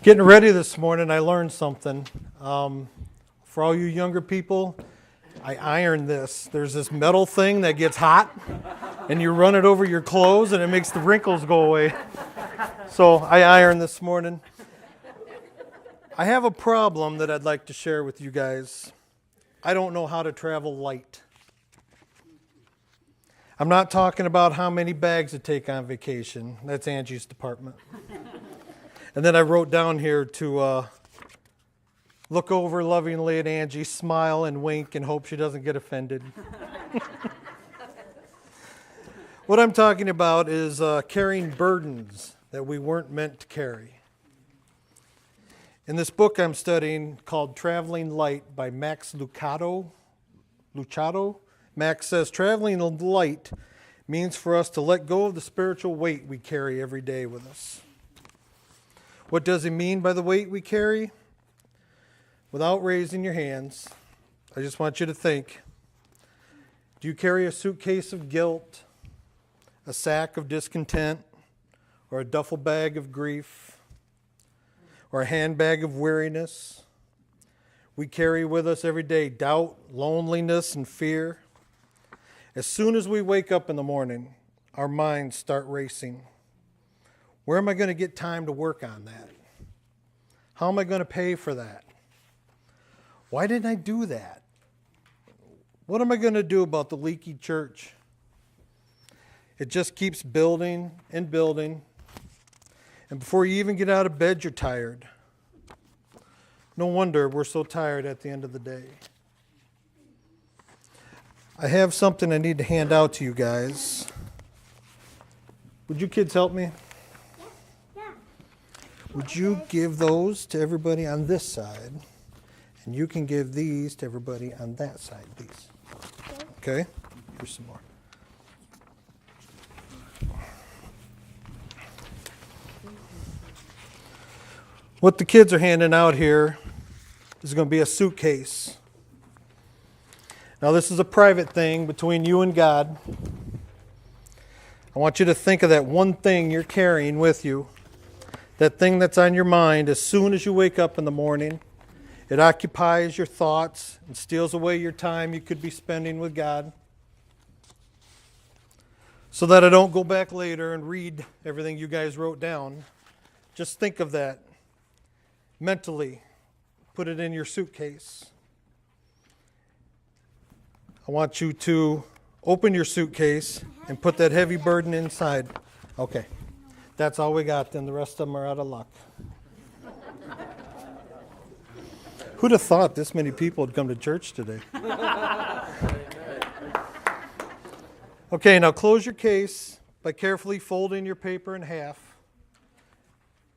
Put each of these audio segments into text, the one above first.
Getting ready this morning, I learned something. For all you younger people, I ironed this. There's this metal thing that gets hot, and you run it over your clothes, and it makes the wrinkles go away. So I ironed this morning. I have a problem that I'd like to share with you guys. I don't know how to travel light. I'm not talking about how many bags to take on vacation. That's Angie's department. And then I wrote down here to look over lovingly at Angie, smile and wink, and hope she doesn't get offended. What I'm talking about is carrying burdens that we weren't meant to carry. In this book I'm studying called Traveling Light by Max Lucado, Max says traveling light means for us to let go of the spiritual weight we carry every day with us. What does he mean by the weight we carry? Without raising your hands, I just want you to think. Do you carry a suitcase of guilt, a sack of discontent, or a duffel bag of grief, or a handbag of weariness? We carry with us every day doubt, loneliness, and fear. As soon as we wake up in the morning, our minds start racing. Where am I going to get time to work on that? How am I going to pay for that? Why didn't I do that? What am I going to do about the leaky church? It just keeps building and building. And before you even get out of bed, you're tired. No wonder we're so tired at the end of the day. I have something I need to hand out to you guys. Would you kids help me? Would you give those to everybody on this side? And you can give these to everybody on that side, please. Okay? Here's some more. What the kids are handing out here is going to be a suitcase. Now, this is a private thing between you and God. I want you to think of that one thing you're carrying with you. That thing that's on your mind as soon as you wake up in the morning. It occupies your thoughts and steals away your time you could be spending with God. So that I don't go back later and read everything you guys wrote down. Just think of that mentally. Put it in your suitcase. I want you to open your suitcase and put that heavy burden inside. Okay. That's all we got, then the rest of them are out of luck. Who'd have thought this many people would come to church today? Okay, now close your case by carefully folding your paper in half,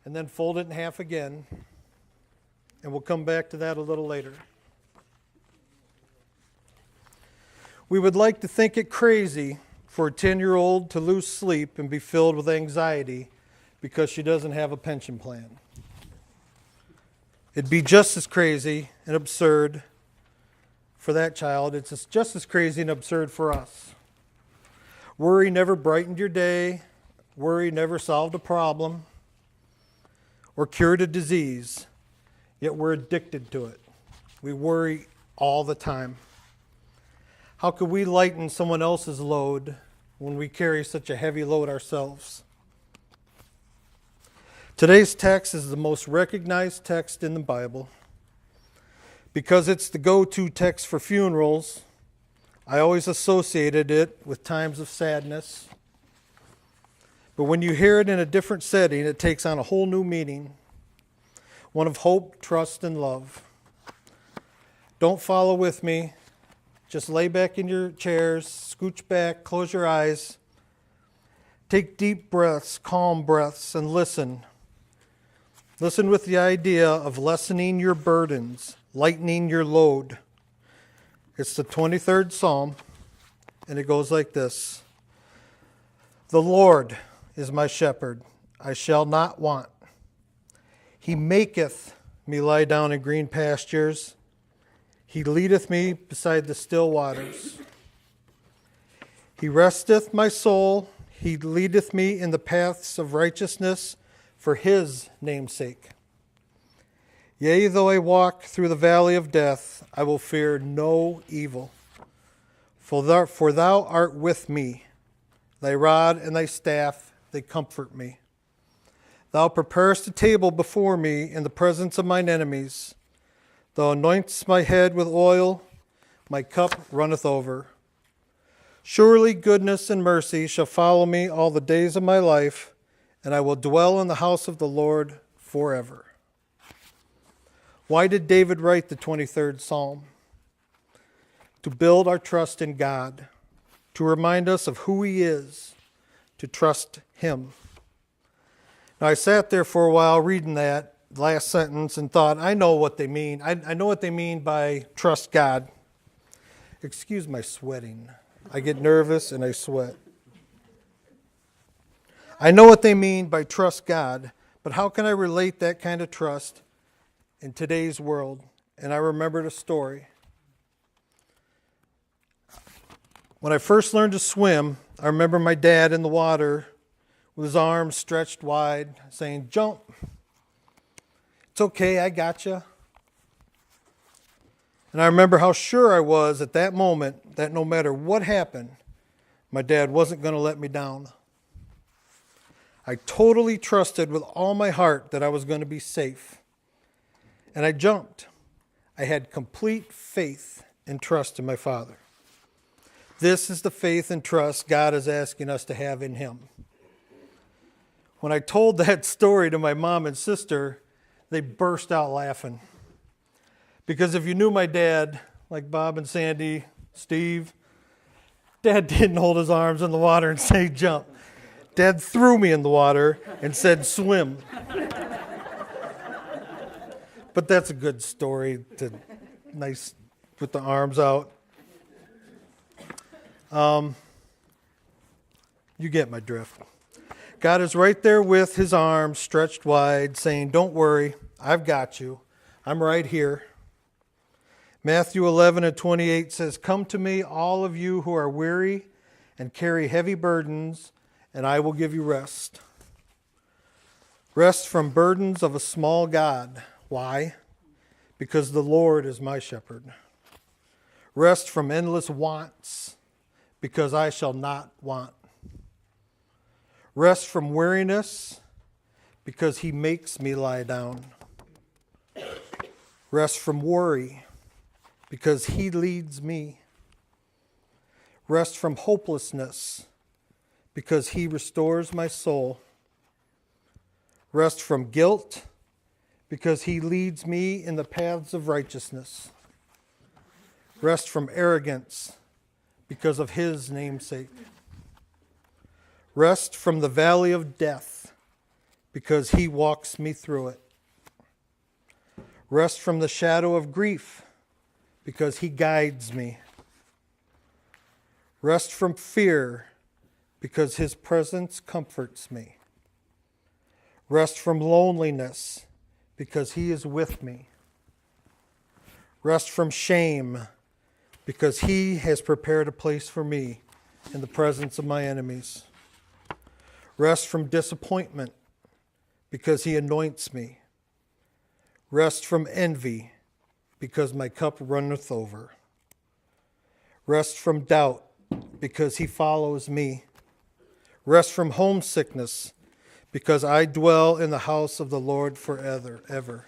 and then fold it in half again, and we'll come back to that a little later. We would like to think it crazy for a 10-year-old to lose sleep and be filled with anxiety because she doesn't have a pension plan. It'd be just as crazy and absurd for that child. It's just as crazy and absurd for us. Worry never brightened your day. Worry never solved a problem or cured a disease, yet we're addicted to it. We worry all the time. How could we lighten someone else's load when we carry such a heavy load ourselves? Today's text is the most recognized text in the Bible. Because it's the go-to text for funerals, I always associated it with times of sadness. But when you hear it in a different setting, it takes on a whole new meaning, one of hope, trust, and love. Don't follow with me. Just lay back in your chairs, scooch back, close your eyes. Take deep breaths, calm breaths, and listen. Listen with the idea of lessening your burdens, lightening your load. It's the 23rd Psalm, and it goes like this. The Lord is my shepherd, I shall not want. He maketh me lie down in green pastures. He leadeth me beside the still waters. He resteth my soul. He leadeth me in the paths of righteousness for his name's sake. Yea, though I walk through the valley of death, I will fear no evil. For thou art with me. Thy rod and thy staff, they comfort me. Thou preparest a table before me in the presence of mine enemies. Thou anointest my head with oil, my cup runneth over. Surely goodness and mercy shall follow me all the days of my life, and I will dwell in the house of the Lord forever. Why did David write the 23rd Psalm? To build our trust in God, to remind us of who He is, to trust Him. Now, I sat there for a while reading that last sentence and thought, I know what they mean. I know what they mean by trust God. Excuse my sweating. I get nervous and I sweat. I know what they mean by trust God, but how can I relate that kind of trust in today's world? And I remembered a story. When I first learned to swim, I remember my dad in the water with his arms stretched wide, saying, "Jump. It's okay, I got you." And I remember how sure I was at that moment that no matter what happened, my dad wasn't going to let me down. I totally trusted with all my heart that I was going to be safe. And I jumped. I had complete faith and trust in my Father. This is the faith and trust God is asking us to have in Him. When I told that story to my mom and sister, they burst out laughing. Because if you knew my dad, like Bob and Sandy, Steve, Dad didn't hold his arms in the water and say jump. Dad threw me in the water and said swim. But that's a good story, nice with the arms out. You get my drift. God is right there with His arms stretched wide, saying, "Don't worry, I've got you. I'm right here." Matthew 11:28 says, "Come to me, all of you who are weary and carry heavy burdens, and I will give you rest." Rest from burdens of a small God. Why? Because the Lord is my shepherd. Rest from endless wants, because I shall not want. Rest from weariness, because He makes me lie down. Rest from worry, because He leads me. Rest from hopelessness, because He restores my soul. Rest from guilt, because He leads me in the paths of righteousness. Rest from arrogance, because of His namesake. Rest from the valley of death, because He walks me through it. Rest from the shadow of grief, because He guides me. Rest from fear, because His presence comforts me. Rest from loneliness, because He is with me. Rest from shame, because He has prepared a place for me in the presence of my enemies. Rest from disappointment, because He anoints me. Rest from envy, because my cup runneth over. Rest from doubt, because He follows me. Rest from homesickness, because I dwell in the house of the Lord forever, ever.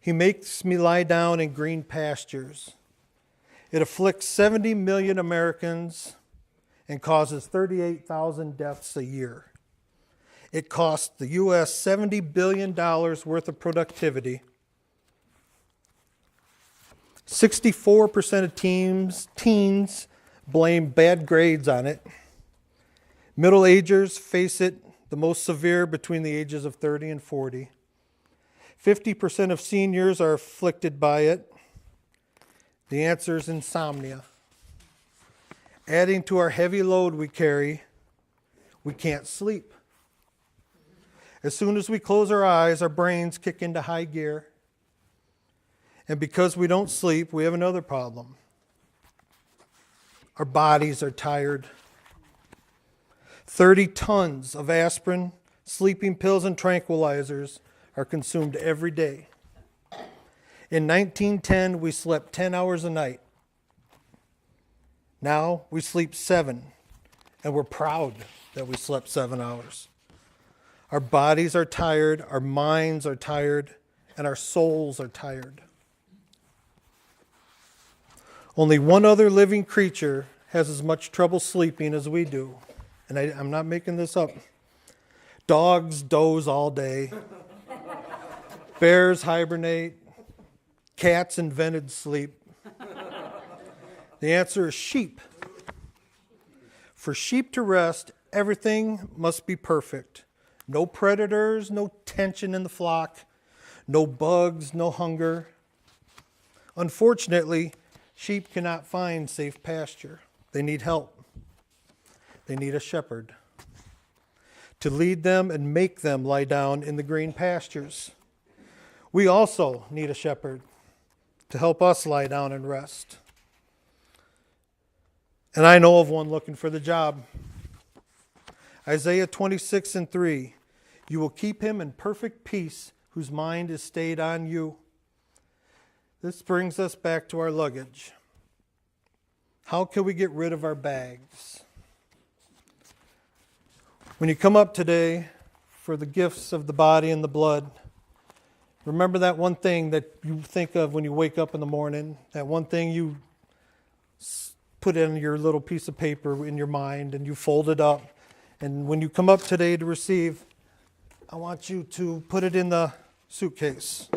He makes me lie down in green pastures. It afflicts 70 million Americans and causes 38,000 deaths a year. It costs the U.S. $70 billion worth of productivity. 64% of teens blame bad grades on it. Middle agers face it the most severe between the ages of 30 and 40. 50% of seniors are afflicted by it. The answer is insomnia. Adding to our heavy load we carry, we can't sleep. As soon as we close our eyes, our brains kick into high gear. And because we don't sleep, we have another problem. Our bodies are tired. 30 tons of aspirin, sleeping pills, and tranquilizers are consumed every day. In 1910, we slept 10 hours a night. Now we sleep 7, and we're proud that we slept 7 hours. Our bodies are tired, our minds are tired, and our souls are tired. Only one other living creature has as much trouble sleeping as we do. And I'm not making this up. Dogs doze all day. Bears hibernate. Cats invented sleep. The answer is sheep. For sheep to rest, everything must be perfect. No predators, no tension in the flock, no bugs, no hunger. Unfortunately, sheep cannot find safe pasture. They need help. They need a shepherd to lead them and make them lie down in the green pastures. We also need a shepherd to help us lie down and rest. And I know of one looking for the job. Isaiah 26:3, you will keep him in perfect peace whose mind is stayed on you. This brings us back to our luggage. How can we get rid of our bags? When you come up today for the gifts of the body and the blood, remember that one thing that you think of when you wake up in the morning, that one thing you put in your little piece of paper in your mind and you fold it up. And when you come up today to receive, I want you to put it in the suitcase.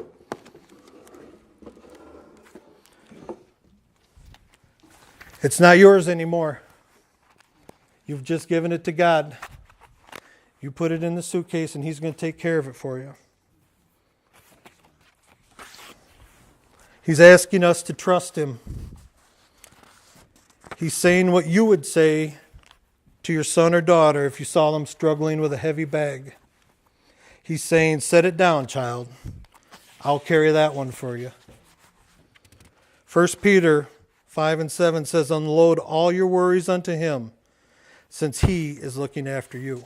It's not yours anymore. You've just given it to God. You put it in the suitcase and He's going to take care of it for you. He's asking us to trust Him. He's saying what you would say to your son or daughter if you saw them struggling with a heavy bag. He's saying, set it down, child. I'll carry that one for you. 1 Peter 5:7 says, unload all your worries unto Him, since He is looking after you.